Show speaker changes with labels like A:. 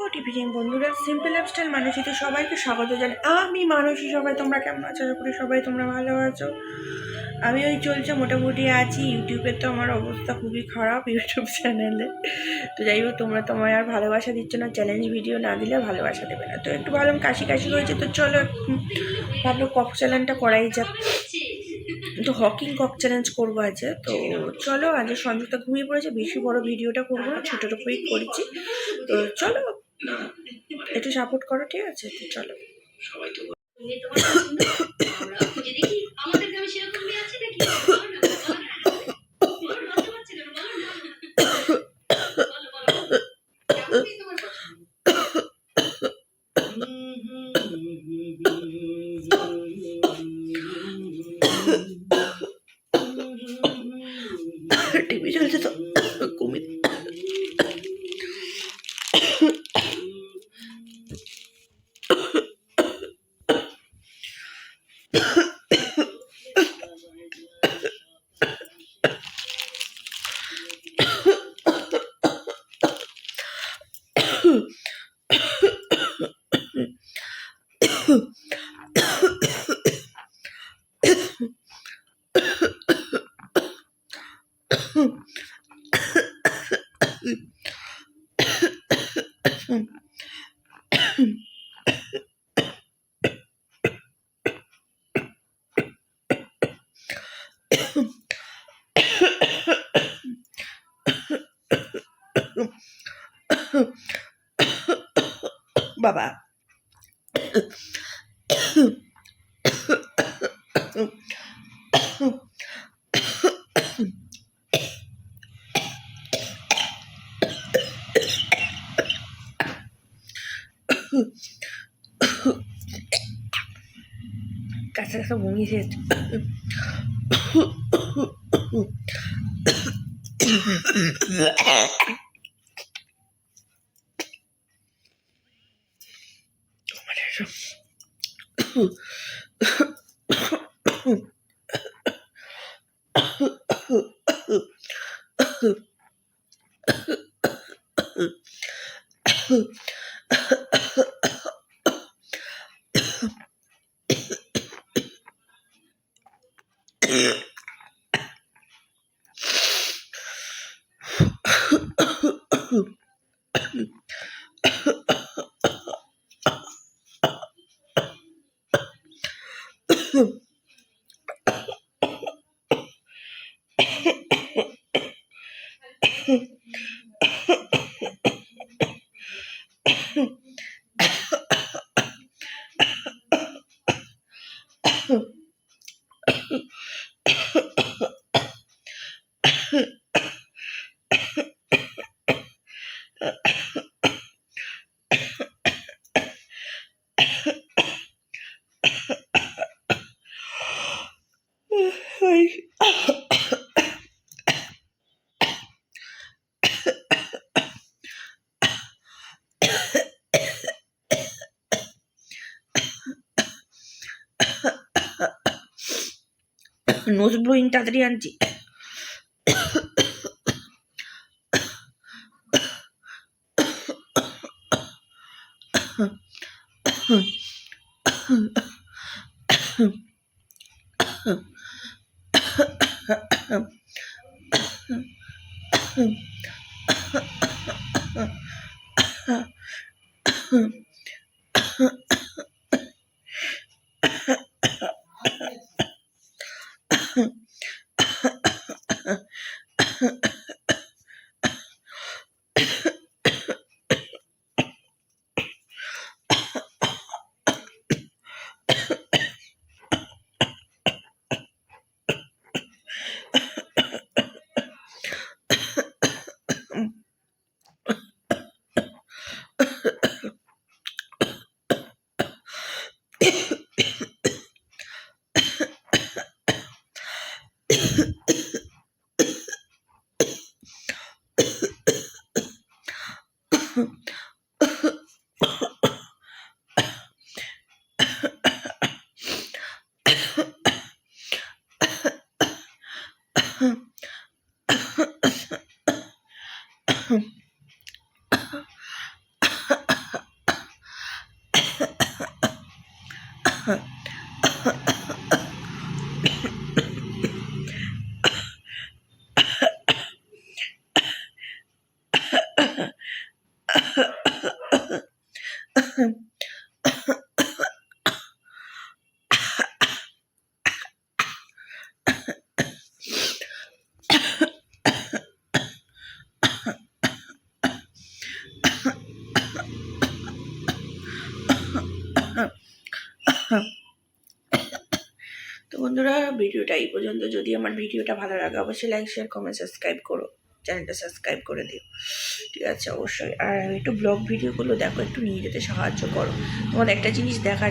A: Good evening বন্ধুরা, simple lifestyle মানসীতে সবাইকে স্বাগত জানাই। আমি মানসী। সবাই তোমরা কেমন আছো? আশা করি সবাই তোমরা ভালো আছো। আমি ওই চলছে, মোটামুটি আছি। ইউটিউবের তো আমার অবস্থা খুবই খারাপ, ইউটিউব চ্যানেলে। তো যাই হোক, তোমরা তোমায় আর ভালোবাসা দিচ্ছ না, চ্যালেঞ্জ ভিডিও না দিলে ভালোবাসা দেবে না। তো একটু ভালো কাশি কাশি হয়েছে, তো চলো ভাবলো কক চ্যালেঞ্জটা করাই যাক। তো হকিং কক চ্যালেঞ্জ করবো আজ। তো চলো, আজ সঞ্জুতা ঘুমিয়ে পড়েছে, বেশি বড় ভিডিওটা করবো না, ছোটোর উপরেই করেছি। তো চলো একটু সাপোর্ট করো, ঠিক আছে? তো চলো। সবাই তো টিভি চলছে তো কমে। বাবা কাছে কাছে ঘুমিয়েছে। নোজ ব্লোয়িং তাড়াতাড়ি আনছি। বন্ধুরা, ভিডিওটা এই পর্যন্ত। যদি আমার ভিডিওটা ভালো লাগে অবশ্যই লাইক শেয়ার কমেন্ট সাবস্ক্রাইব করো, চ্যানেলটা সাবস্ক্রাইব করে দিও, ঠিক আছে? অবশ্যই। আর একটু ব্লগ ভিডিওগুলো দেখো, একটু নিয়ে যেতে সাহায্য করো। তোমার একটা জিনিস দেখার